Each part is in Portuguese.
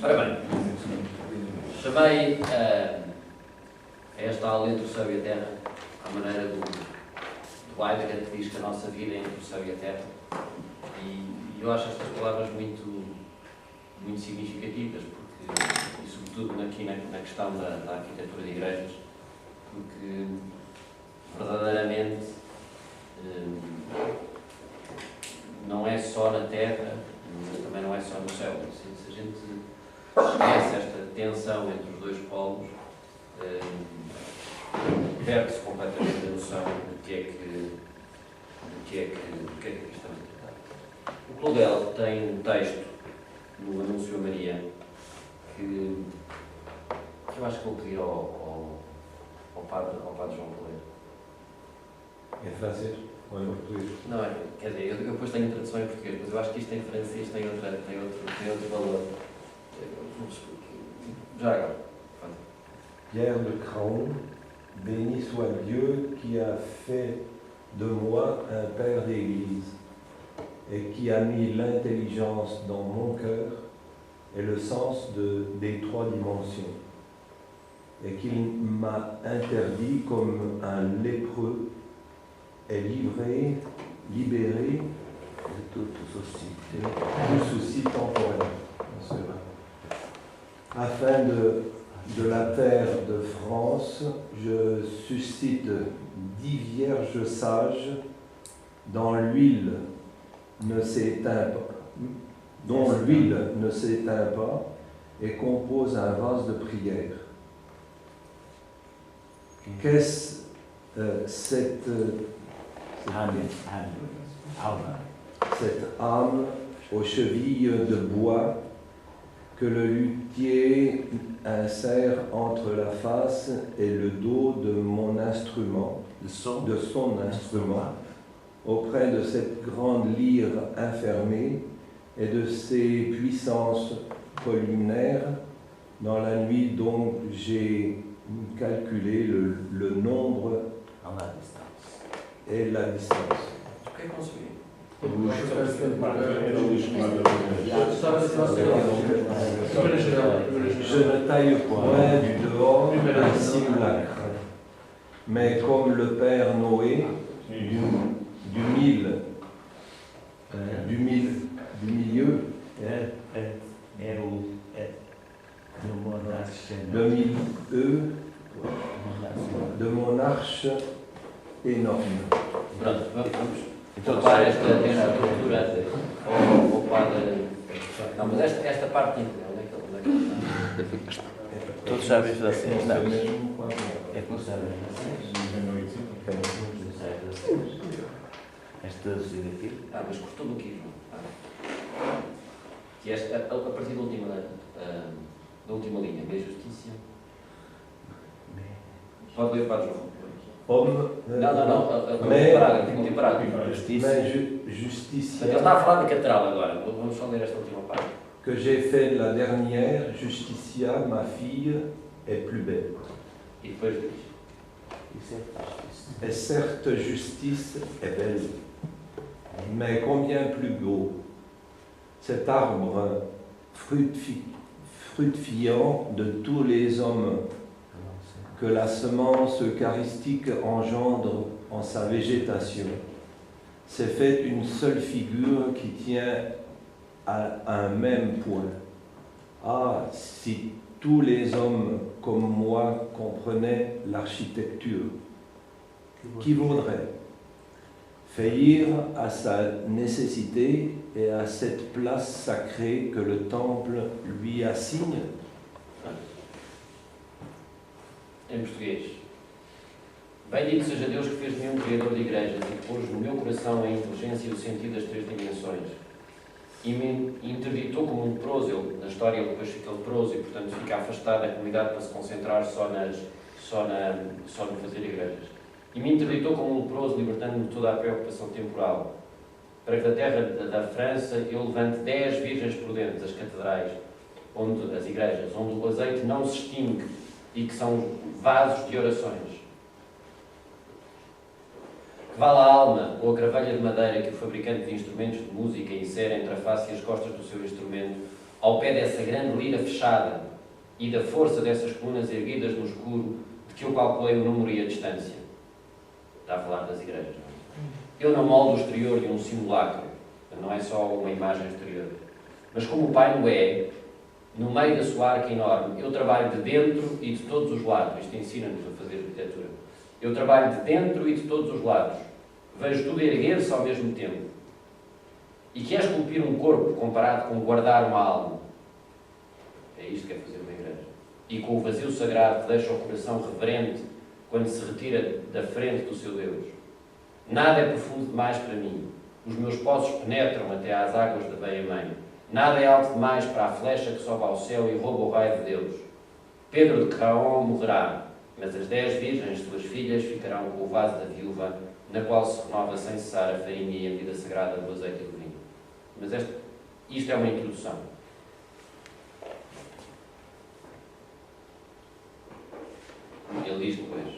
Ora bem, chamei a esta aula entre o céu e a terra, à maneira do Heidegger, que diz que a nossa vida é entre o céu e a terra. E eu acho estas palavras muito significativas, porque, e sobretudo aqui na questão da arquitetura de igrejas, porque verdadeiramente não é só na terra, mas também não é só no céu. Se a gente esquece esta tensão entre os dois polos, perde-se completamente a noção do que é que a questão é. O Claudel tem um texto no Anúncio a Maria que eu acho que vou pedir ao padre João Poleiro. É francês ou em português? Não, quer dizer, eu depois tenho tradução em português, mas eu acho que isto em francês tem outro valor. Já agora. Pierre de Craon, béni soit Dieu qui a fait de moi un père d'église et qui a mis l'intelligence dans mon cœur et le sens des trois dimensions, et qu'il m'a interdit comme un lépreux est libéré de tout souci temporel, afin de la terre de France, je suscite 10 vierges sages dont l'huile ne s'éteint pas et compose un vase de prière. Qu'est-ce cette âme aux chevilles de bois que le luthier insère entre la face et le dos de mon instrument, de son instrument, auprès de cette grande lyre enfermée et de ses puissances columnaires. Dans la nuit, donc, j'ai calculé le nombre et la distance. Je ne taille point du dehors un simulacre, mais comme le père Noé du milieu, de mon arche énorme. Então, para esta cultura ou para... Não, mas esta parte onde é que está? Todos sabem francês, não? É que não sabem francês. Esta traduzida aqui. Mas cortou do que, João? Que esta, a partir da última linha, minha justiça. Pode ler para João. Não. Justicia. Ele está a falar da catedral agora. Vamos só ler esta última parte. Que j'ai fait de la dernière, Justicia, ma fille, est plus belle. E depois diz. Et certes, justice est belle, mais combien plus beau cet arbre fructifiant de tous les hommes que la semence eucharistique engendre en sa végétation. C'est fait une seule figure qui tient à un même point. Ah, si tous les hommes comme moi comprenaient l'architecture, qui vaudrait faillir à sa nécessité et à cette place sacrée que le temple lui assigne? Em português. Bendito seja Deus que fez de mim um criador de igrejas e que pôs no meu coração a inteligência e o sentido das três dimensões. E me interditou como um leproso. Na história ele depois fica leproso e, portanto, fica afastado da comunidade para se concentrar só no fazer igrejas. E me interditou como um leproso, libertando-me de toda a preocupação temporal, para que da terra da França eu levante 10 virgens prudentes, as catedrais, as igrejas, onde o azeite não se extingue e que são vasos de orações. Que vale a alma ou a cravelha de madeira que o fabricante de instrumentos de música insere entre a face e as costas do seu instrumento, ao pé dessa grande lira fechada e da força dessas colunas erguidas no escuro, de que eu calculei o número e a distância. Está a falar das igrejas, não é? Eu não moldo o exterior de um simulacro, não é só uma imagem exterior. Mas como o Pai Noé, no meio da sua arca enorme, eu trabalho de dentro e de todos os lados. Isto ensina-nos a fazer arquitetura. Eu trabalho de dentro e de todos os lados. Vejo tudo erguer-se ao mesmo tempo. E que é esculpir um corpo comparado com guardar uma alma. É isto que é fazer uma igreja. E com o vazio sagrado que deixa o coração reverente quando se retira da frente do seu Deus. Nada é profundo demais para mim. Os meus poços penetram até às águas da veia-mãe. Nada é alto demais para a flecha que sobe ao céu e rouba o raio de Deus. Pedro de Caom morrerá, mas as 10 virgens, suas filhas, ficarão com o vaso da viúva, na qual se renova sem cessar a farinha e a vida sagrada do azeite e do vinho. Mas isto é uma introdução. Ele diz depois,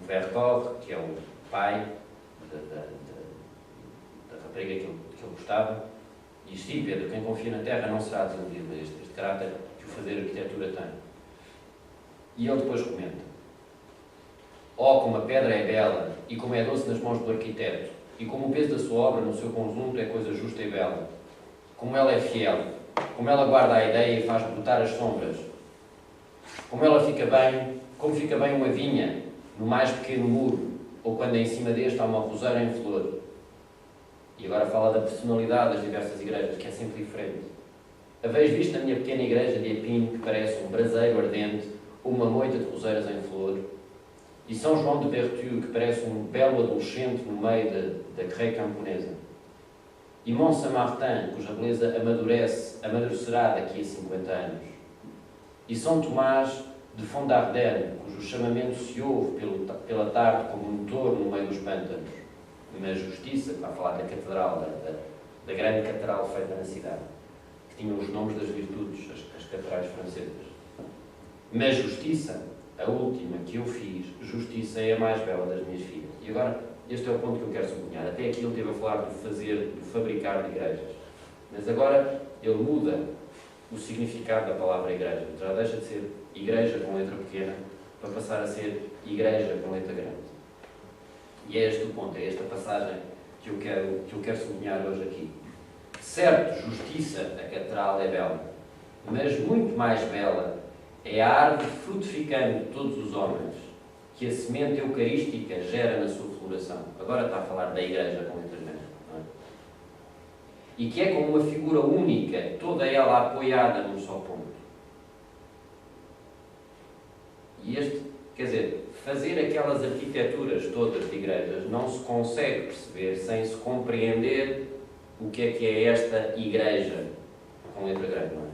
o Vertov, que é o pai da rapariga que ele gostava, diz: sim, Pedro, quem confia na terra não será desiludido, mas este caráter que o fazer arquitetura tem. E ele depois comenta: oh, como a pedra é bela, e como é doce nas mãos do arquiteto, e como o peso da sua obra no seu conjunto é coisa justa e bela. Como ela é fiel, como ela guarda a ideia e faz brotar as sombras. Como ela fica bem, como fica bem uma vinha no mais pequeno muro, ou quando em cima deste há uma roseira em flor. E agora fala da personalidade das diversas igrejas, que é sempre diferente. Haveis visto a minha pequena igreja de Epim, que parece um braseiro ardente, ou uma moita de roseiras em flor? E São João de Berthieu, que parece um belo adolescente no meio da crê camponesa? E Mont Saint-Martin, cuja beleza amadurecerá daqui a 50 anos? E São Tomás de Fondardenne, cujo chamamento se ouve pela tarde como um touro no meio dos pântanos? Mas justiça, para falar da catedral, da grande catedral feita na cidade, que tinha os nomes das virtudes, as catedrais francesas. Mas justiça, a última que eu fiz, justiça é a mais bela das minhas filhas. E agora, este é o ponto que eu quero sublinhar. Até aqui ele esteve a falar do fabricar de igrejas. Mas agora ele muda o significado da palavra igreja. Já deixa de ser igreja com letra pequena para passar a ser igreja com letra grande. E é este o ponto, é esta passagem que eu quero sublinhar hoje aqui. Certo, justiça, a catedral é bela, mas muito mais bela é a árvore frutificando de todos os homens, que a semente eucarística gera na sua floração. Agora está a falar da igreja com letra grande, não é? E que é como uma figura única, toda ela apoiada num só ponto. E quer dizer, fazer aquelas arquiteturas todas de igrejas não se consegue perceber sem se compreender o que é esta igreja com letra grande, não é?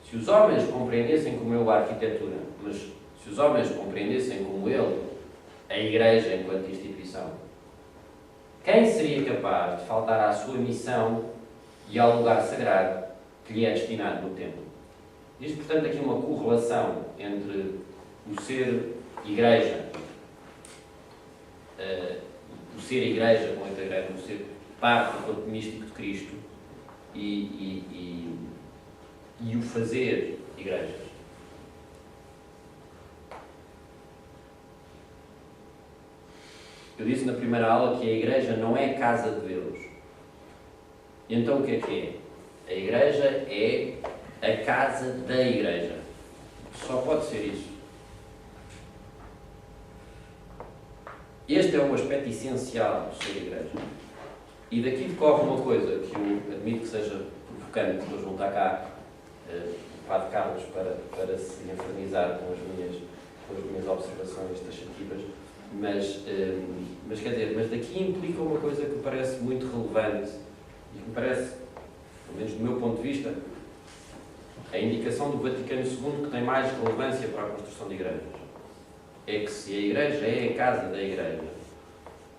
Se os homens compreendessem como eu a arquitetura, mas se os homens compreendessem como ele a igreja enquanto instituição, quem seria capaz de faltar à sua missão e ao lugar sagrado que lhe é destinado no templo? Diz, portanto, aqui uma correlação entre o ser igreja, com letra grande, o ser parte do corpo místico de Cristo e o fazer igrejas. Eu disse na primeira aula que a igreja não é casa de Deus. E então o que é? A igreja é a casa da igreja. Só pode ser isso. Este é um aspecto essencial do ser igreja. E daqui decorre uma coisa que eu admito que seja provocante, depois não está cá o Padre Carlos para se infernizar com as minhas observações taxativas, mas quer dizer, mas daqui implica uma coisa que me parece muito relevante e que me parece, pelo menos do meu ponto de vista, a indicação do Vaticano II que tem mais relevância para a construção de igrejas. É que se a igreja é a casa da igreja,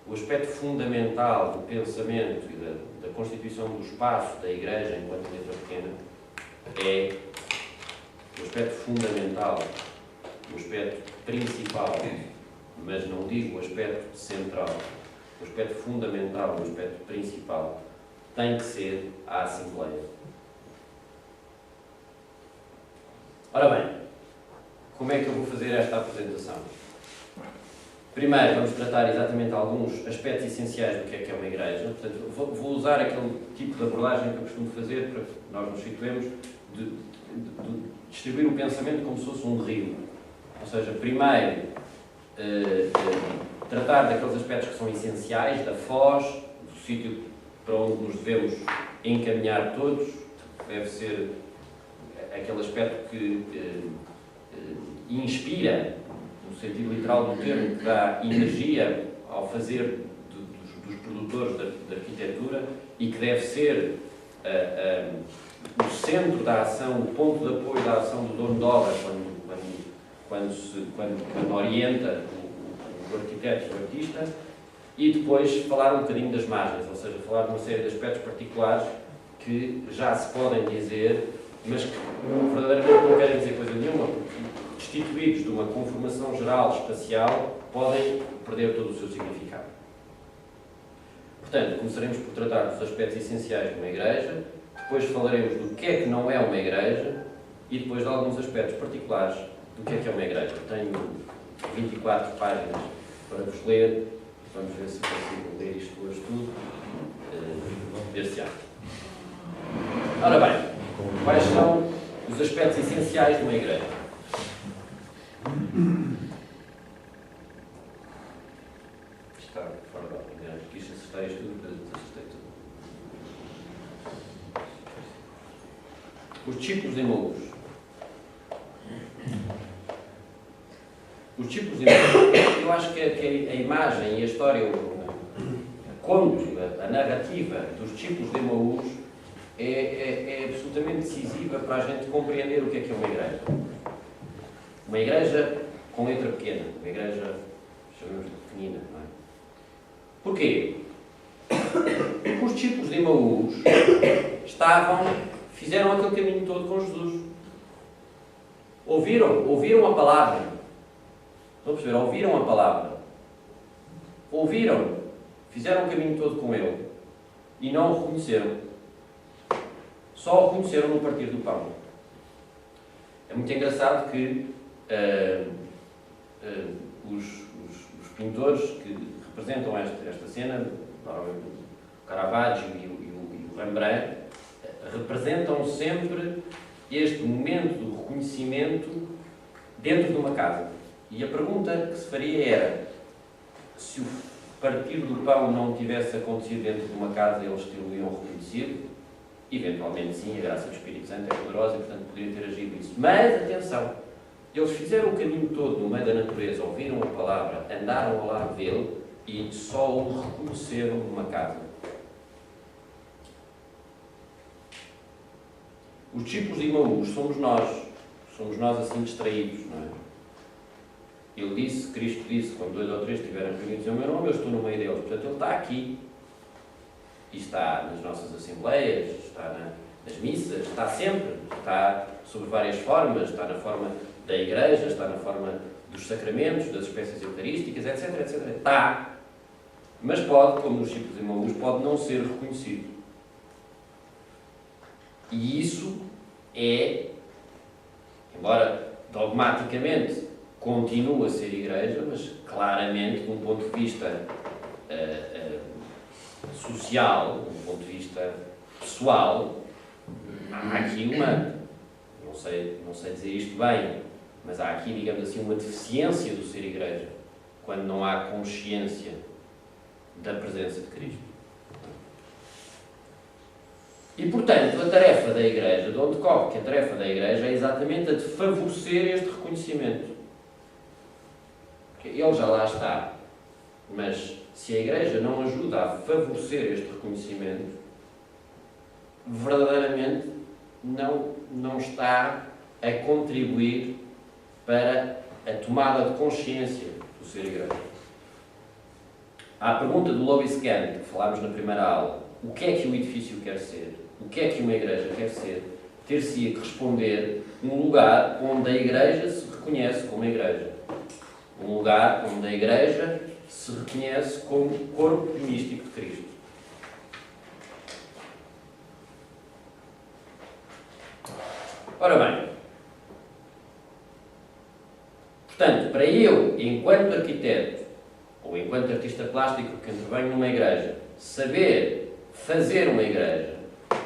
o aspecto fundamental do pensamento e da constituição do espaço da igreja enquanto letra pequena é o aspecto fundamental, o aspecto principal, mas não digo o aspecto central, o aspecto fundamental, o aspecto principal, tem que ser a Assembleia. Ora bem, como é que eu vou fazer esta apresentação? Primeiro, vamos tratar exatamente alguns aspectos essenciais do que é uma igreja. Portanto, vou usar aquele tipo de abordagem que eu costumo fazer para que nós nos situemos, de distribuir o pensamento como se fosse um rio. Ou seja, primeiro, tratar daqueles aspectos que são essenciais, da foz, do sítio para onde nos devemos encaminhar todos. Deve ser aquele aspecto que inspira, no sentido literal do termo, que dá energia ao fazer dos produtores da arquitetura e que deve ser o centro da ação, o ponto de apoio da ação do dono de obra quando orienta o arquiteto e o artista, e depois falar um bocadinho das margens, ou seja, falar de uma série de aspectos particulares que já se podem dizer, mas que verdadeiramente não querem dizer coisa nenhuma, porque destituídos de uma conformação geral espacial podem perder todo o seu significado. Portanto, começaremos por tratar dos aspectos essenciais de uma igreja, depois falaremos do que é que não é uma igreja e depois de alguns aspectos particulares do que é uma igreja. Tenho 24 páginas para vos ler, vamos ver se consigo ler isto hoje tudo, ver se há. Ora bem, quais são os aspectos essenciais de uma igreja? Está fora da ordem, quis acertar isto tudo, mas acertei tudo. Os discípulos de Emaús. Os discípulos de Emaús, eu acho que a imagem e a história, a cônjuge, a narrativa dos discípulos de Emaús é absolutamente decisiva para a gente compreender o que é uma igreja. Uma igreja com letra pequena, uma igreja, chamamos-lhe pequenina, não é? Porquê? Porque os discípulos de Emaús fizeram aquele caminho todo com Jesus. Ouviram a palavra. Estão a perceber? Ouviram a palavra. Ouviram. Fizeram o caminho todo com ele. E não o reconheceram. Só o reconheceram no partir do pão. É muito engraçado que os pintores que representam esta cena, o Caravaggio e o Rembrandt, representam sempre este momento do reconhecimento dentro de uma casa. E a pergunta que se faria era: se o partir do pão não tivesse acontecido dentro de uma casa, eles teriam reconhecido? Eventualmente sim, a graça do Espírito Santo é poderosa e, portanto, poderia ter agido isso. Mas, atenção, eles fizeram o caminho todo no meio da natureza, ouviram a palavra, andaram ao lado dele e só o reconheceram numa casa. Os discípulos de Emaús somos nós assim distraídos, não é? Cristo disse, quando 2 ou 3 estiverem reunidos em meu nome, eu estou no meio deles. Portanto, ele está aqui. E está nas nossas assembleias, está nas missas, está sempre. Está sob várias formas, está na forma da igreja, está na forma dos sacramentos, das espécies eucarísticas, etc, etc. Está. Mas pode, como nos discípulos de Emaús, pode não ser reconhecido. E isso é, embora dogmaticamente continue a ser igreja, mas claramente, de um ponto de vista social, de um ponto de vista pessoal, há aqui não sei dizer isto bem, mas há aqui, digamos assim, uma deficiência do ser igreja, quando não há consciência da presença de Cristo. E, portanto, a tarefa da igreja, de onde corre que a tarefa da igreja é exatamente a de favorecer este reconhecimento. Porque ele já lá está, mas se a igreja não ajuda a favorecer este reconhecimento, verdadeiramente não está a contribuir para a tomada de consciência do ser igreja. À pergunta do Lois Kahn, que falámos na primeira aula, o que é que o edifício quer ser? O que é que uma igreja quer ser? Ter-se-ia que responder um lugar onde a igreja se reconhece como igreja. Um lugar onde a igreja se reconhece como corpo místico de Cristo. Ora bem, Portanto, para eu, enquanto arquiteto, ou enquanto artista plástico que intervenho numa igreja, saber fazer uma igreja,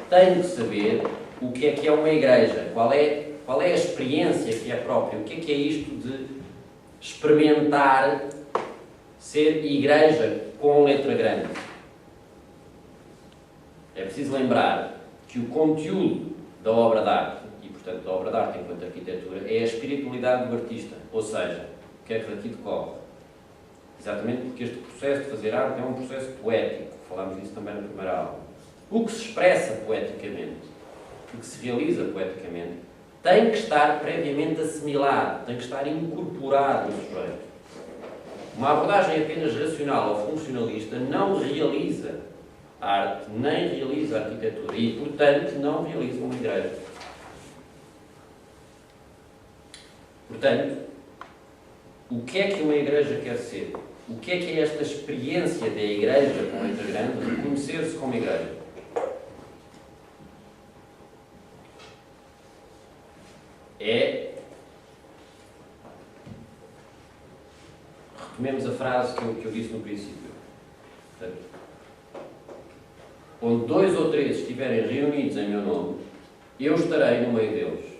tenho que saber o que é uma igreja, qual é a experiência que é própria, o que é isto de experimentar ser igreja com letra grande. É preciso lembrar que o conteúdo da obra de arte, e portanto da obra de arte enquanto arquitetura, é a espiritualidade do artista. Ou seja, o que é que aqui decorre? Exatamente porque este processo de fazer arte é um processo poético. Falámos disso também na primeira aula. O que se expressa poeticamente, o que se realiza poeticamente, tem que estar previamente assimilado, tem que estar incorporado no sujeito. Uma abordagem apenas racional ou funcionalista não realiza a arte, nem realiza a arquitetura e, portanto, não realiza uma igreja. Portanto, o que é que uma igreja quer ser? O que é esta experiência da igreja com letra grande, de reconhecer-se como igreja? Retomemos a frase que eu disse no princípio. Portanto, onde 2 ou 3 estiverem reunidos em meu nome, eu estarei no meio deles.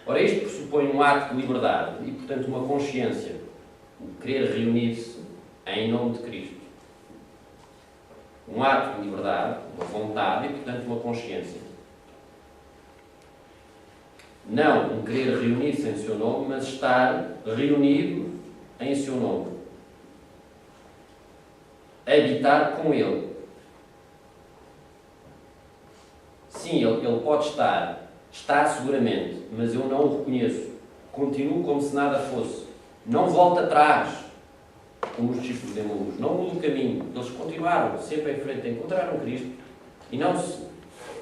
Ora, isto pressupõe um ato de liberdade e, portanto, uma consciência, o querer reunir-se em nome de Cristo. Um ato de liberdade, uma vontade e, portanto, uma consciência. Não um querer reunir-se em seu nome, mas estar reunido em seu nome. Habitar com Ele. Sim, ele pode estar. Está seguramente, mas eu não o reconheço. Continuo como se nada fosse. Não volto atrás, como os discípulos de Emaús. Não mudo o caminho. Eles continuaram sempre em frente, encontraram Cristo. E não se...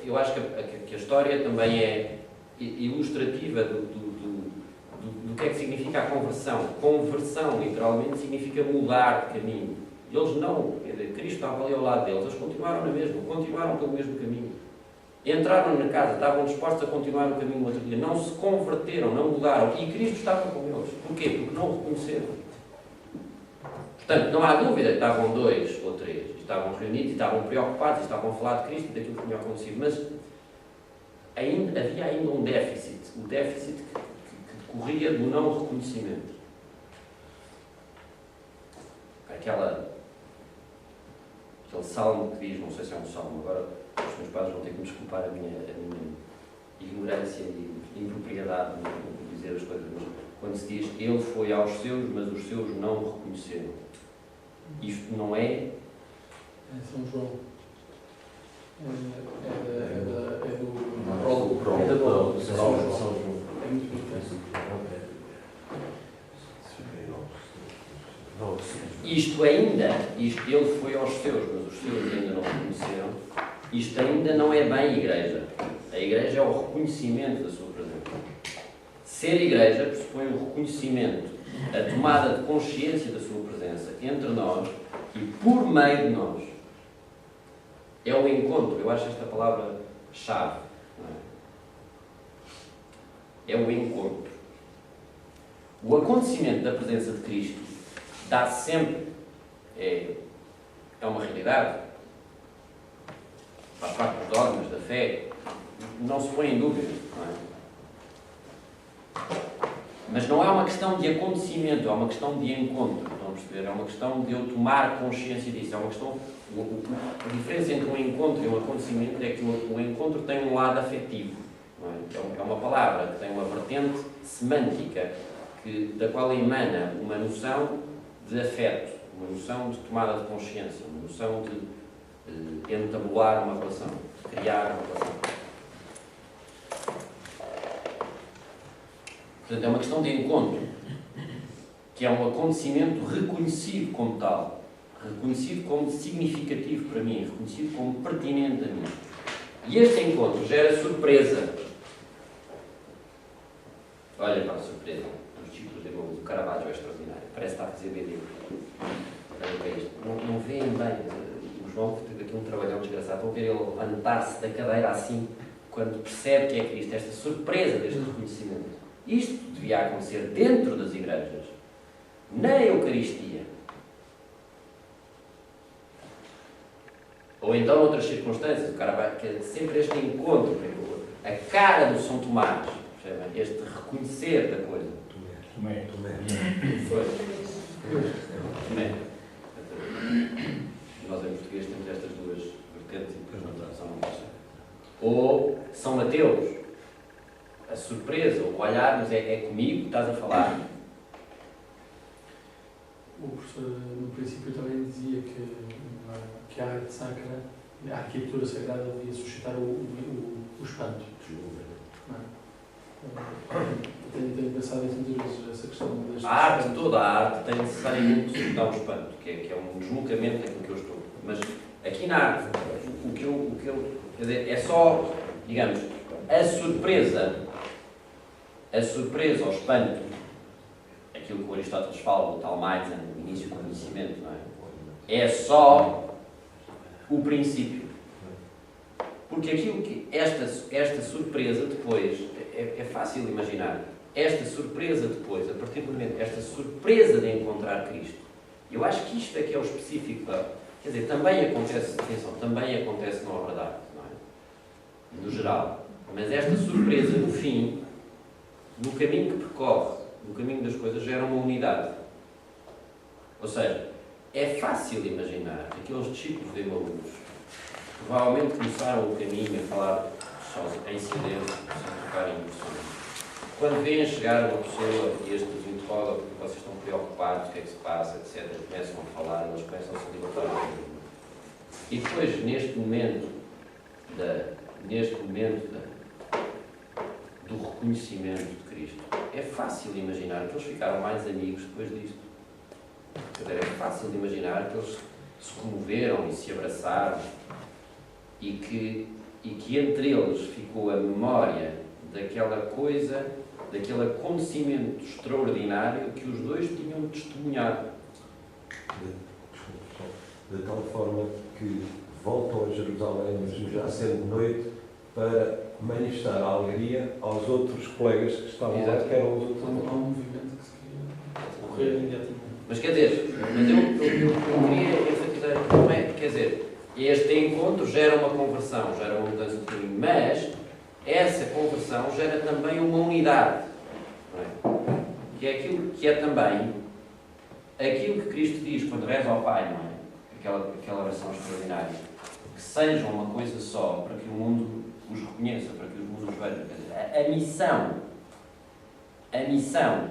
Eu acho que a história também é ilustrativa do que é que significa a conversão. Conversão, literalmente, significa mudar de caminho. Eles não. Cristo estava ali ao lado deles. Eles continuaram na mesma. Continuaram pelo mesmo caminho. Entraram na casa, estavam dispostos a continuar o caminho do outro dia. Não se converteram, não mudaram. E Cristo estava com eles. Porquê? Porque não o reconheceram. Portanto, não há dúvida que estavam 2 ou 3. Estavam reunidos, estavam preocupados, estavam a falar de Cristo e daquilo que tinha acontecido. Mas havia ainda um déficit. O déficit que decorria do não reconhecimento. Aquele salmo que diz, não sei se é um salmo, agora os meus padres vão ter que me desculpar a minha ignorância e impropriedade de dizer as coisas, mas quando se diz, ele foi aos seus, mas os seus não o reconheceram. Isto não é... É São João. É do prólogo. É da prólogo. São João. É muito importante. Isto ele foi aos seus, mas os seus ainda não reconheceram. Isto ainda não é bem igreja. A igreja é o reconhecimento da sua presença. Ser igreja pressupõe o reconhecimento, a tomada de consciência da sua presença entre nós e por meio de nós. É o encontro. Eu acho esta palavra-chave. É o encontro. O acontecimento da presença de Cristo dá sempre, é uma realidade, faz parte dos dogmas da fé, não se põe em dúvida, não é? Mas não é uma questão de acontecimento, é uma questão de encontro, estão a perceber? É uma questão de eu tomar consciência disso, é uma questão, a diferença entre um encontro e um acontecimento é que o encontro tem um lado afetivo, não é? É uma palavra que tem uma vertente semântica, da qual emana uma noção de afeto, uma noção de tomada de consciência, uma noção de entabular uma relação, de criar uma relação. Portanto, é uma questão de encontro, que é um acontecimento reconhecido como tal, reconhecido como significativo para mim, reconhecido como pertinente a mim. E este encontro gera surpresa. Olha para a surpresa. O Caravaggio é extraordinário. Parece que está a fazer BD. Não veem bem. O João teve aqui um trabalhão desgraçado. Vão ver ele levantar-se da cadeira assim, quando percebe que é Cristo. Esta surpresa deste reconhecimento. Isto devia acontecer dentro das igrejas, na Eucaristia. Ou então, noutras circunstâncias, o cara vai quer sempre este encontro, a cara do São Tomás, percebem? Este reconhecer da coisa. Tomé. Foi. Tomé. Nós em português temos estas duas vertentes e depois na tradução não passa. Ou São Mateus. A surpresa, o olharmos é comigo que estás a falar. O professor, no princípio, também dizia que a arte sacra, a arquitetura sagrada devia suscitar o espanto. Não é? Tenho pensado em muitas vezes essa questão deste A arte, toda a arte tem necessariamente que suscitar um espanto, que é um deslocamento daquilo que eu estou. Mas aqui na arte, o que eu quer dizer, é só, digamos, a surpresa, ao espanto, aquilo que o Aristóteles fala, o Talmaizen, o início do conhecimento, não é? É só o princípio. Porque aquilo que esta surpresa depois, é fácil imaginar, esta surpresa depois, a partir do momento, esta surpresa de encontrar Cristo, eu acho que isto é que é o específico da... Quer dizer, também acontece, atenção, também acontece na obra de arte, não é? No geral. Mas esta surpresa, no fim, no caminho que percorre, no caminho das coisas, gera uma unidade. Ou seja, é fácil imaginar que aqueles discípulos de Emaús provavelmente começaram o caminho a falar em silêncio, sem tocar em emoções. Quando veem chegar uma pessoa e este os interroga porque vocês estão preocupados, o que é que se passa, etc., começam a falar, eles começam a se libertar. E depois, neste momento do reconhecimento de Cristo, é fácil imaginar que eles ficaram mais amigos depois disto. É fácil de imaginar que eles se comoveram e se abraçaram e que entre eles ficou a memória daquela coisa, daquele acontecimento extraordinário que os dois tinham testemunhado. De tal forma que voltam a Jerusalém, mesmo já sendo noite, para manifestar a alegria aos outros colegas que estavam lá, que eram os outros. Há um movimento que se queria correr imediatamente. Mas quer dizer, eu queria enfatizar que não é, quer dizer, este encontro gera uma conversão, gera uma mudança de caminho, mas essa conversão gera também uma unidade, não é? Que é aquilo que é também aquilo que Cristo diz quando reza ao Pai, não é? Aquela oração extraordinária, que sejam uma coisa só, para que o mundo os reconheça, para que o mundo os veja. A missão,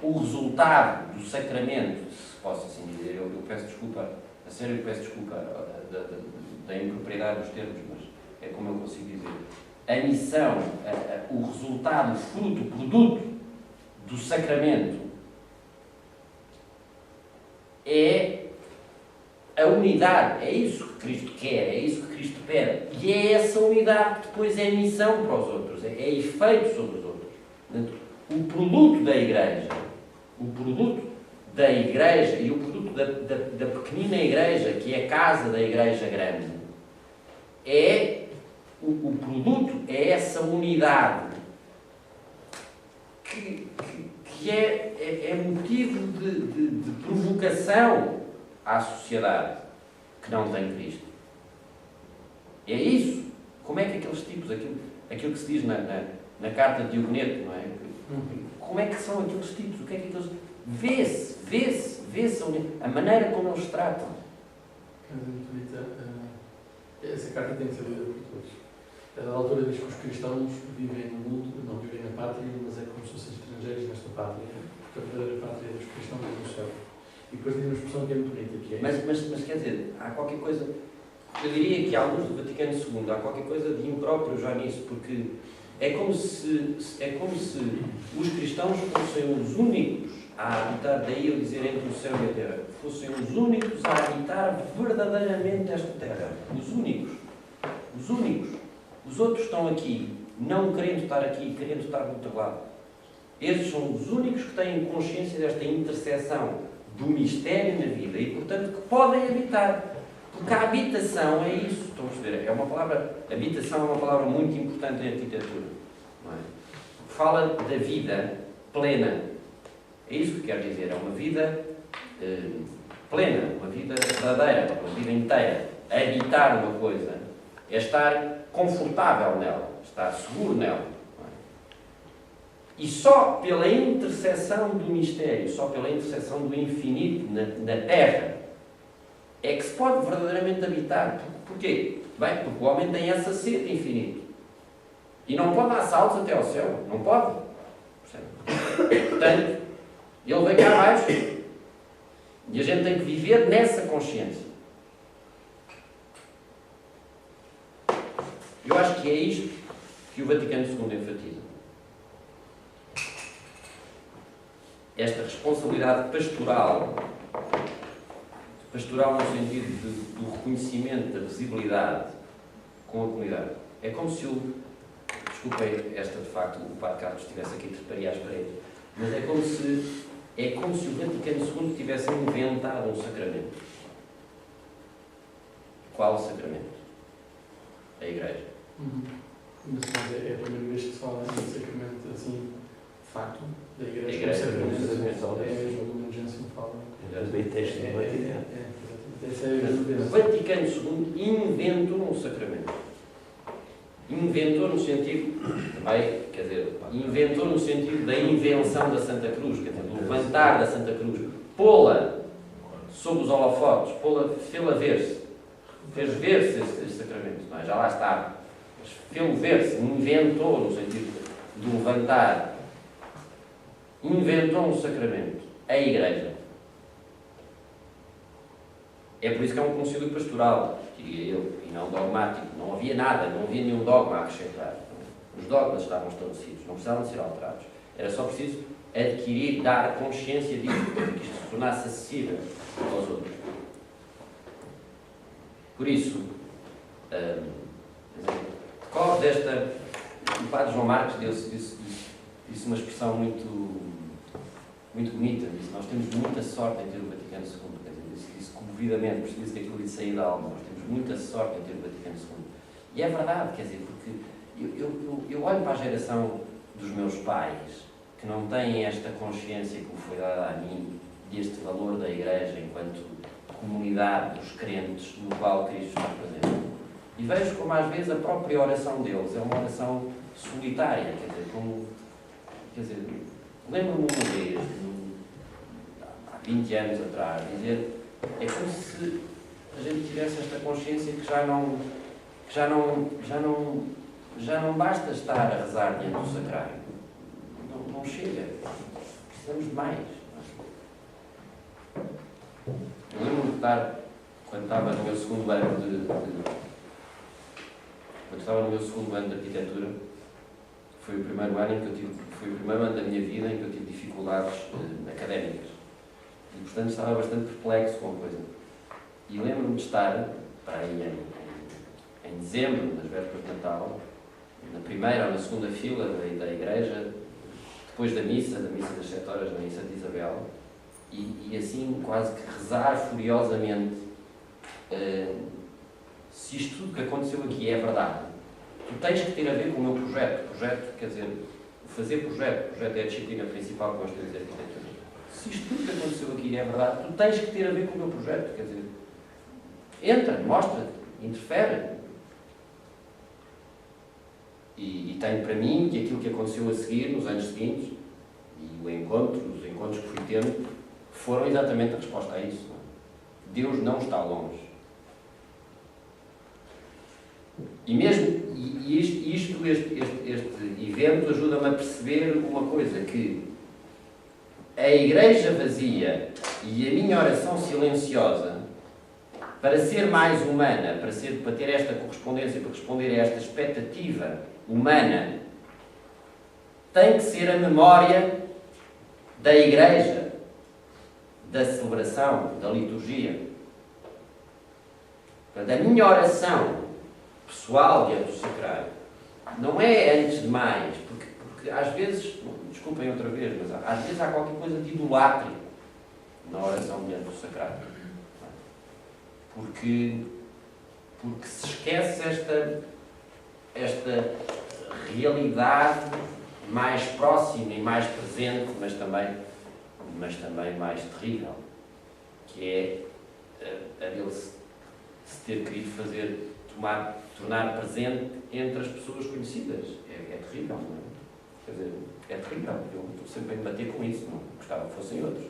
o resultado do sacramento, se posso assim dizer, eu peço desculpa, a sério eu peço desculpa da impropriedade dos termos, mas é como eu consigo dizer. A missão, o resultado, o fruto, o produto do sacramento é a unidade. É isso que Cristo quer, é isso que Cristo pede. E é essa unidade que depois é missão para os outros, é efeito sobre os outros. Portanto, o produto da Igreja e o produto da pequenina Igreja, que é a casa da Igreja grande, o produto é essa unidade que é motivo de provocação à sociedade que não tem Cristo. É isso. Como é que aqueles tipos, aquilo que se diz na carta de Diogoneto, não é? Como é que são aqueles tipos? O que é que aqueles... Vê-se a maneira como eles tratam. Essa carta tem que ser lida por todos. A autora diz que os cristãos vivem no mundo, não vivem na pátria, mas é como se fossem estrangeiros nesta pátria, porque a verdadeira pátria dos cristãos é no céu. E depois tem uma expressão que é muito bonita, que é... Mas quer dizer, há qualquer coisa... Eu diria que há alguns do Vaticano II, há qualquer coisa de impróprio já nisso, porque é como se os cristãos fossem os únicos a habitar, daí eu dizer entre o céu e a terra, fossem os únicos a habitar verdadeiramente esta terra. Os únicos. Os outros estão aqui, não querendo estar aqui, querendo estar do outro lado. Estes são os únicos que têm consciência desta interseção do mistério na vida e, portanto, que podem habitar. Porque a habitação é isso, estão a perceber? Habitação é uma palavra muito importante em arquitetura. Não é? fala da vida plena. É isso que quer dizer, é uma vida plena, uma vida verdadeira, uma vida inteira. Habitar uma coisa é estar confortável nela, estar seguro nela. E só pela interseção do mistério, só pela interseção do infinito na Terra, é que se pode verdadeiramente habitar. Porquê? Bem, porque o homem tem essa sede de infinito. E não pode dar saltos até ao céu. Não pode. Portanto, ele vem cá abaixo. E a gente tem que viver nessa consciência. Eu acho que é isto que o Vaticano II enfatiza. Esta responsabilidade pastoral no sentido do reconhecimento, da visibilidade com a comunidade. É como se desculpem esta de facto, o Padre Carlos estivesse aqui a treparia às paredes, mas é como se o Vaticano II tivesse inventado um sacramento. Qual o sacramento? A Igreja. Mas é a primeira vez que se fala em sacramento assim, de facto, da Igreja. A Igreja É mesmo, a Lumen Gentium fala. Bem texto do Vaticano. O Vaticano II inventou um sacramento. Inventou no sentido, também, quer dizer, inventou no sentido da invenção da Santa Cruz, quer dizer, do levantar da Santa Cruz, pô-la sob os holofotes, fê-la ver-se, fez ver-se esse sacramento, não é? Já lá estava, mas fê-lo ver-se, inventou no sentido de levantar, inventou um sacramento, a Igreja. É por isso que é um concílio pastoral, diria eu, e não dogmático. Não havia nada, não havia nenhum dogma a acrescentar. Os dogmas estavam estabelecidos, não precisavam de ser alterados. Era só preciso adquirir, dar consciência disso, para que isto se tornasse acessível aos outros. Por isso, decorre desta... O Padre João Marcos disse uma expressão muito bonita, disse: nós temos muita sorte em ter o Vaticano II. Disse comovidamente, percebi-se que aquilo lhe saía da alma. Nós temos muita sorte em ter o Vaticano II. E é verdade, quer dizer, porque eu olho para a geração dos meus pais, que não têm esta consciência que me foi dada a mim, deste valor da Igreja enquanto comunidade dos crentes no qual Cristo está presente. E vejo como às vezes a própria oração deles é uma oração solitária, quer dizer, lembro-me uma vez, há 20 anos atrás, dizer, é como se a gente tivesse esta consciência que já não basta estar a rezar diante do sacrário. Não chega. Precisamos de mais. Eu lembro-me de estar, quando estava no meu segundo ano de arquitetura, foi o primeiro ano da minha vida em que eu tive dificuldades académicas. E, portanto, estava bastante perplexo com a coisa. E lembro-me de estar, para aí em dezembro, nas vésperas de Natal, na primeira ou na segunda fila da igreja, depois da missa das 7 horas na missa de Isabel, e assim quase que rezar furiosamente se isto tudo que aconteceu aqui é verdade. Tu tens que ter a ver com o meu projeto. Projeto, quer dizer, fazer projeto. Projeto é a disciplina principal que nós temos em arquitetura. Se isto tudo que aconteceu aqui é verdade, tu tens que ter a ver com o meu projeto. Quer dizer, entra, mostra-te, interfere. E tenho para mim que aquilo que aconteceu a seguir, nos anos seguintes, e os encontros que fui tendo, foram exatamente a resposta a isso. Deus não está longe. E mesmo este evento ajuda-me a perceber uma coisa, que a igreja vazia e a minha oração silenciosa, para ser mais humana, para ter esta correspondência, para responder a esta expectativa humana, tem que ser a memória da igreja, da celebração, da liturgia. Da minha oração pessoal diante do sacrário não é, antes de mais, porque às vezes, desculpem outra vez, mas às vezes há qualquer coisa de idolátrico na oração diante do sacrário, porque se esquece esta realidade mais próximo e mais presente, mas também mais terrível, que é a dele se ter querido tornar presente entre as pessoas conhecidas. É terrível, não é? Quer dizer, é terrível. Eu estou sempre a me bater com isso. Não gostava que fossem outros.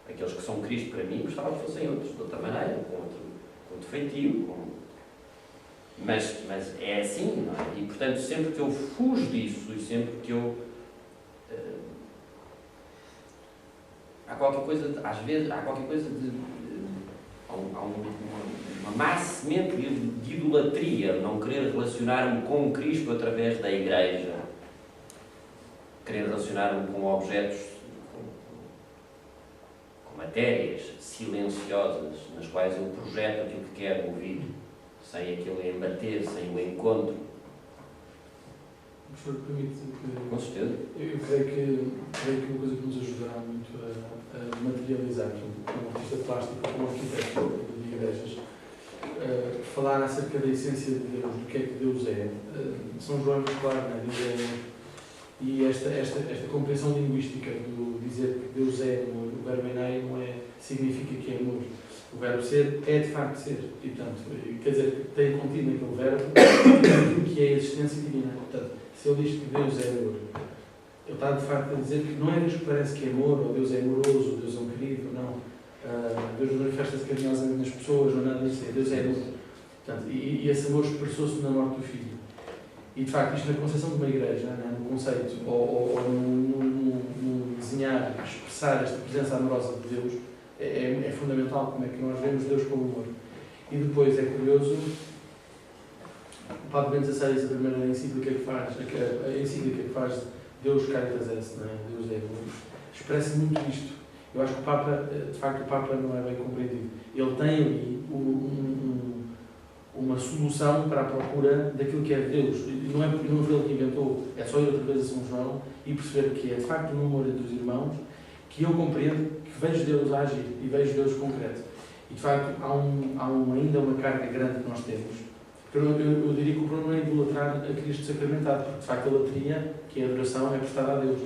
Aqueles que são Cristo para mim, gostava que fossem outros, de outra maneira, com outro feitio. Mas é assim, não é? E, portanto, sempre que eu fujo disso e sempre que eu... há qualquer coisa, às vezes, há qualquer coisa de... há uma má semente de idolatria, não querer relacionar-me com Cristo através da Igreja, querer relacionar-me com objetos, com matérias silenciosas, nas quais eu projeto aquilo que quero ouvir, sem aquele embater, sem o encontro. O professor permite que... Com certeza. Eu creio que uma coisa que nos ajudará muito a materializar, como artista plástico, como arquiteto de igrejas, falar acerca da essência de Deus, do que é que Deus é. São João é muito claro, não é? Deus é... E esta compreensão linguística do dizer que Deus é amor, o verbo enai não é, significa que é amor. O verbo ser é de facto ser. E, portanto, quer dizer, tem contido naquele verbo aquilo que é a existência divina. Portanto, se ele diz que Deus é amor, ele está de facto a dizer que não é Deus que parece que é amor, ou Deus é amoroso, ou Deus é um querido, não. Deus manifesta-se carinhosamente nas pessoas, não é nada disso, Deus é amor. Portanto, e esse amor expressou-se na morte do Filho. E de facto, isto na concepção de uma igreja, né, no conceito, ou no desenhar, expressar esta presença amorosa de Deus, é fundamental como é que nós vemos Deus como amor. E depois é curioso, o Papa Bento XVI, a primeira encíclica que faz, a encíclica que faz Deus Caritas Est, né, Deus é amor, expressa muito isto. Eu acho que o Papa, de facto, o Papa não é bem compreendido. Ele tem ali uma solução para a procura daquilo que é Deus. Não foi ele que inventou, é só ir outra vez a São João e perceber que é de facto um amor entre os irmãos, que eu compreendo, que vejo Deus agir e vejo Deus concreto. E de facto há ainda uma carga grande que nós temos. Eu diria que o problema não é idolatrar a Cristo sacramentado, porque de facto a latria, que é a adoração, é prestada a Deus,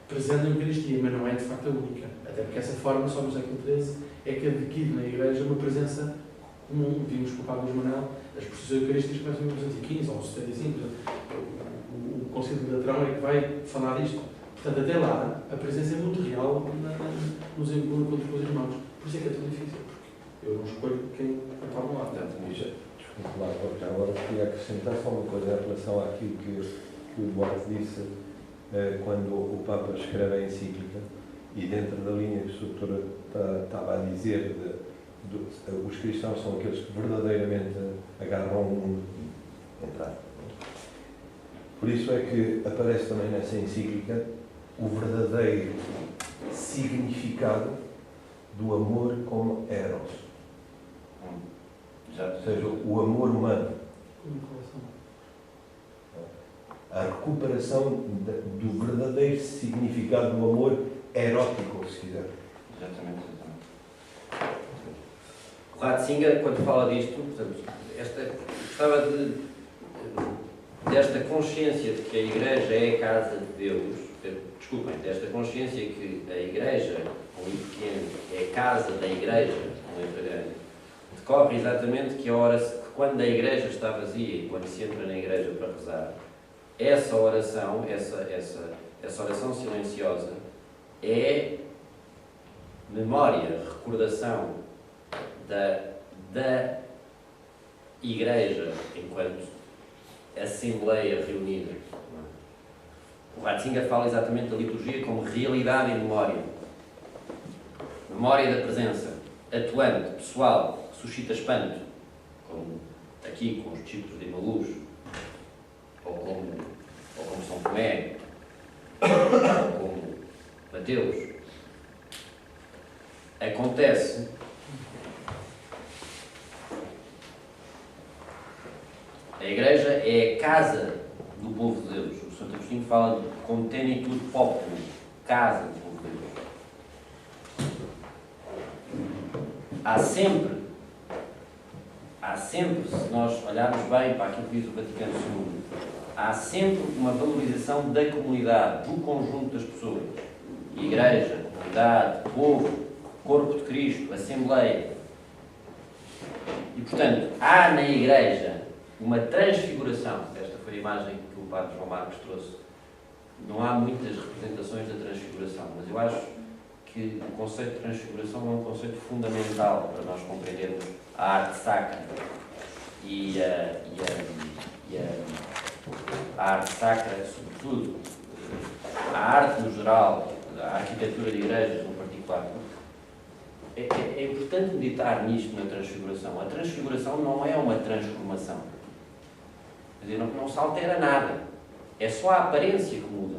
presente na Eucaristia, mas não é de facto a única. Até porque essa forma, só no século XIII, é que adquire na Igreja uma presença comum. Vimos com o Papa Manuel, as procissões eucarísticas começam em 1915 ou 75. O Concílio de Latrão é que vai falar disto. Portanto, até lá, a presença é muito real nos encontros com os irmãos. Por isso é que é tão difícil, porque eu não escolho quem está ao lado. Desculpe lá, porque agora queria acrescentar só uma coisa em relação àquilo que o Duarte disse quando o Papa escreve a encíclica, e dentro da linha que o Sr. estava a dizer, os cristãos são aqueles que verdadeiramente agarram o mundo. Por isso é que aparece também nessa encíclica o verdadeiro significado do amor como eros. Ou seja, o amor humano. A recuperação do verdadeiro significado do amor erótico, se quiser. Exatamente. O Ratzinger, quando fala disto, portanto, gostava desta consciência de que a Igreja é a casa de Deus, desculpem, desta consciência que a Igreja, com I pequeno, é a casa da Igreja, com letra grande, decorre exatamente que quando a Igreja está vazia e quando se entra na Igreja para rezar, essa oração, essa oração silenciosa é memória, recordação da Igreja enquanto Assembleia reunida. O Ratzinger fala exatamente da liturgia como realidade e memória. Memória da presença, atuante, pessoal, que suscita espanto, como aqui com os discípulos de Emaús, ou como São Tomé, ou como Mateus. Acontece a Igreja é a casa do povo de Deus. O Santo Agostinho fala de contenitud populi, casa do povo de Deus. Há sempre, se nós olharmos bem para aquilo que diz o Vaticano II, há sempre uma valorização da comunidade, do conjunto das pessoas. Igreja, comunidade, povo, corpo de Cristo, Assembleia. E, portanto, há na Igreja uma transfiguração. Esta foi a imagem que o Padre João Marcos trouxe. Não há muitas representações da transfiguração, mas eu acho que o conceito de transfiguração é um conceito fundamental para nós compreendermos a arte sacra e a arte sacra, sobretudo, a arte no geral, a arquitetura de igrejas no particular. É importante meditar nisto na transfiguração. A transfiguração não é uma transformação. Quer dizer, não se altera nada. É só a aparência que muda.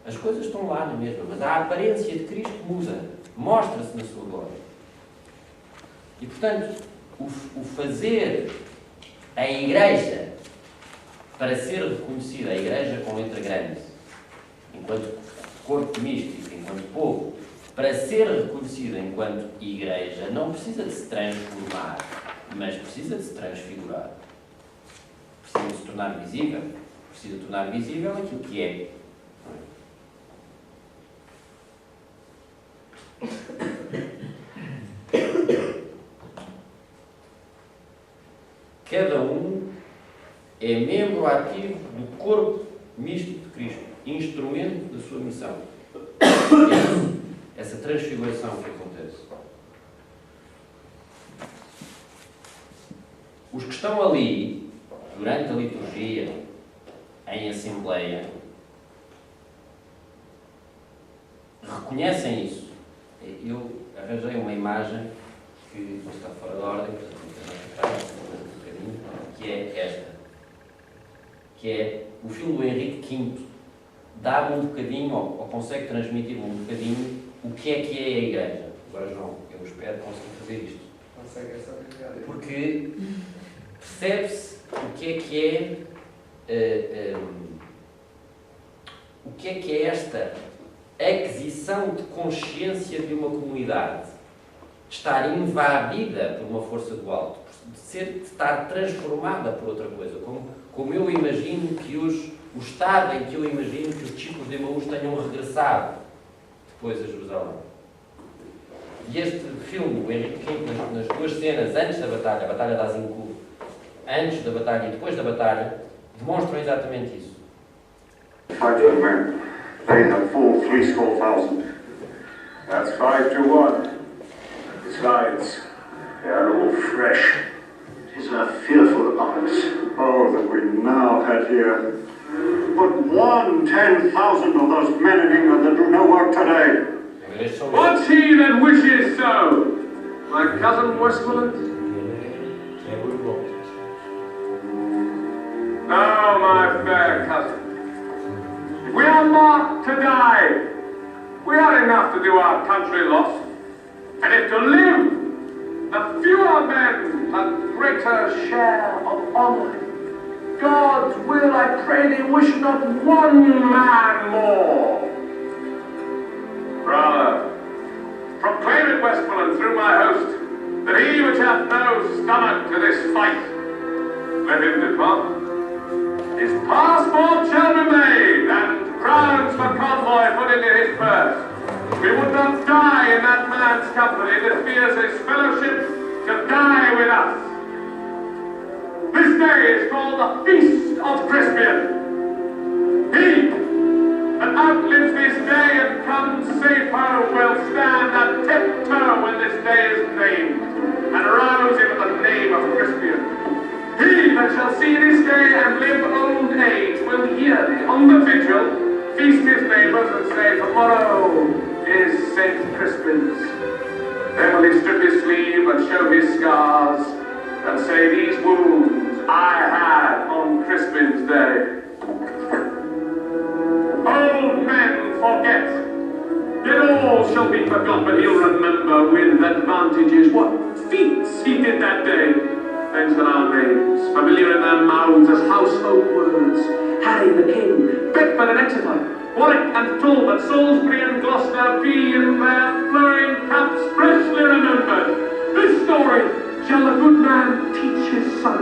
As coisas estão lá na mesma, mas a aparência de Cristo muda. Mostra-se na sua glória. E, portanto, o fazer a Igreja para ser reconhecida, a Igreja com letra grande, enquanto corpo místico, enquanto povo, para ser reconhecida enquanto Igreja, não precisa de se transformar, mas precisa de se transfigurar. Precisa de se tornar visível. Precisa de tornar visível aquilo que é. Cada um é membro ativo do corpo místico de Cristo, instrumento da sua missão. Essa transfiguração que acontece. Os que estão ali, durante a liturgia, em Assembleia, reconhecem isso. Eu arranjei uma imagem que está fora de ordem, que é esta. Que é o filme do Henrique V, dá-me um bocadinho, ou consegue transmitir-me um bocadinho, o que é a Igreja. Agora, João, eu espero conseguir fazer isto. Consegue essa brincadeira. Porque percebe-se o que é esta aquisição de consciência de uma comunidade, de estar invadida por uma força do alto, de estar transformada por outra coisa, como eu imagino que o estado em que eu imagino que os discípulos de Emaús tenham regressado depois a Jerusalém. E este filme, o Henrique V, nas duas cenas, antes da batalha, a Batalha de Azincourt, antes da batalha e depois da batalha, demonstram exatamente isso. Fighting men, they have full 300,000. That's 5-1. Besides, they are all fresh. It is a fearful odds. Oh, that we now had here. But 1/10,000 of those men in England that do no work today. What's he that wishes so? My cousin Westmoreland? No, my fair cousin. If we are marked to die, we are enough to do our country loss. And if to live, the fewer men, a greater share of honour. God's will, I pray thee, wish not one man more. Brother, proclaim it, Westmoreland, through my host, that he which hath no stomach to this fight, let him depart. His passport shall remain, and crowns for convoy put into his purse. We would not die in that man's company that fears his fellowship to die with us. This day is called the Feast of Crispian. He that outlives this day and comes safe home will stand at tiptoe when this day is named, and rouse him at the name of Crispian. He that shall see this day and live old age will yearly, on the vigil, feast his neighbours and say, tomorrow is St. Crispin's. Then will he strip his sleeve and show his scars, and say, these wounds I had on Crispin's day. Old men forget, yet all shall be forgot, but he'll remember with advantages what feats he did that day. Mention our names, familiar in their mouths as household words. Harry the King, Bedford and Exeter, Warwick and Talbot, Salisbury and Gloucester be in their flowing caps freshly remembered. This story shall the good man teach his son.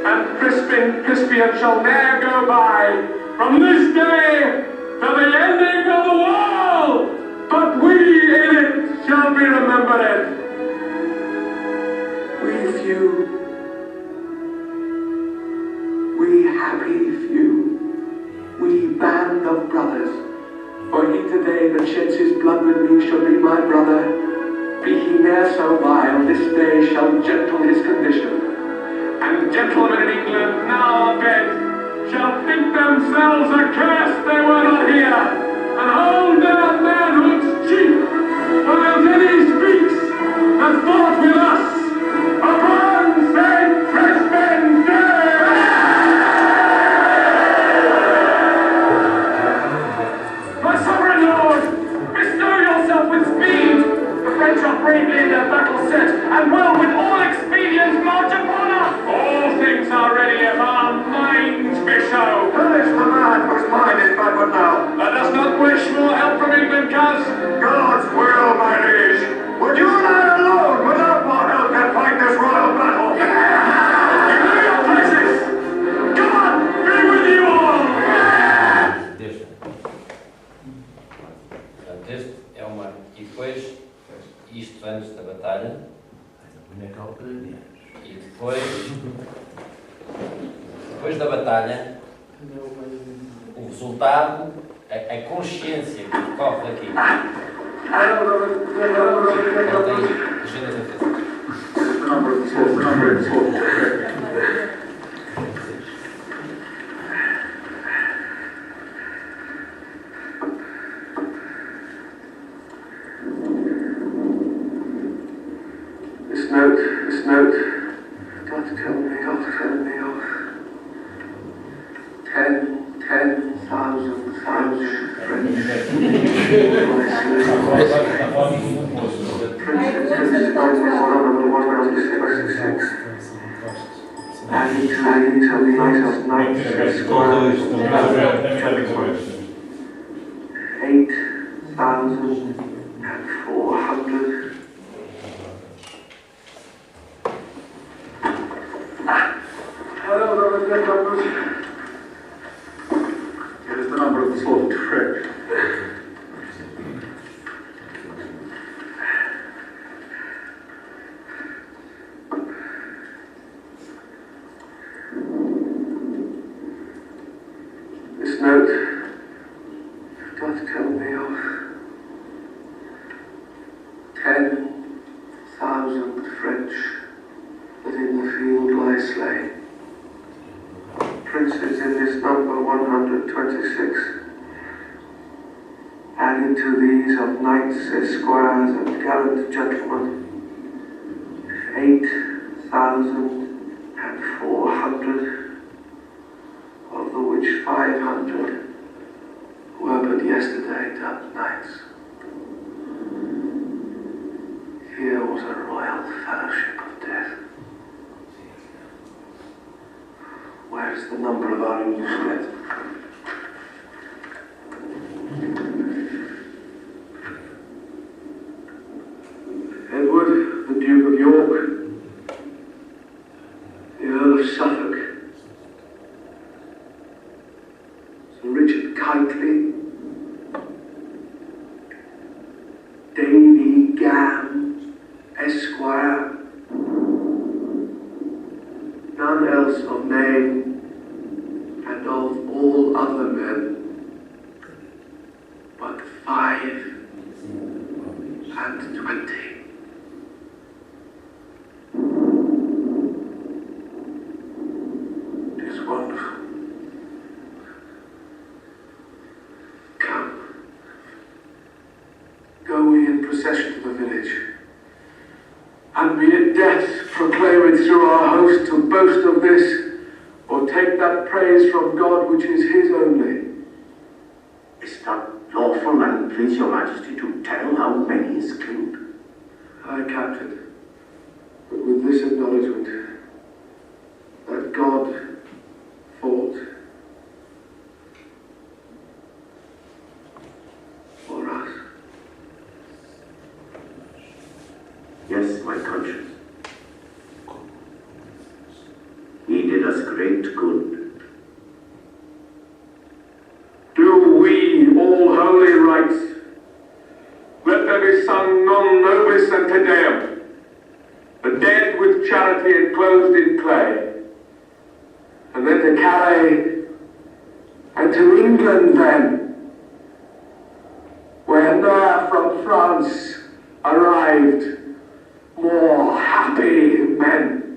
and Crispian shall ne'er go by from this day to the ending of the world, but we in it shall be remembered. We few, we happy few, we band of brothers, for he today that sheds his blood with me shall be my brother. Be he ne'er so vile, this day shall gentle his condition. And gentlemen in England now abed shall think themselves accursed they were not here, and hold their manhoods cheap, while Denny speaks and fought with us upon St. Crispin's Day! My sovereign lord, bestow yourself with speed. The French are bravely in their battle set, and will with all expedients march upon us. All things are ready if our minds be so. Punish the man whose mind is backward now. Let us not wish more help from England, cuz. God's will, my liege. Would you and I alone, without more help, can fight this royal battle? You know your places. God be with you all. Portanto, este é uma... E depois, isto antes da batalha, e depois da batalha, o resultado, a consciência que decorre daqui. Ela tem agendas a fazer. This note, doth tell me of 10,000 French. It is the number of the slaughtered French. This note doth tell me of 10,000 French that in the field lie slain. Princes in this number 126, added to these of knights, esquires, and gallant gentlemen, 8,400, of the which 500 were but yesterday dubbed knights. Here was a royal fellowship of death. Where is the number of our English dead? Edward, the Duke of York, the Earl of Suffolk, Sir Richard Kitely, Davy Gam, Esquire, none else of name, and of all other men, but 25. It is wonderful. Come, go we in procession to the village, and be it death, proclaim it through our host to boast of this, or take that praise from God which is his only. Is that lawful, and please your majesty to tell how many is killed? Aye, Captain, but with this acknowledgement, that God fought for us. Yes, my conscience. He did us Sacramentum non nobis and Te Deum, the dead with charity enclosed in clay, and then to Calais, and to England then, where there from France arrived more happy men.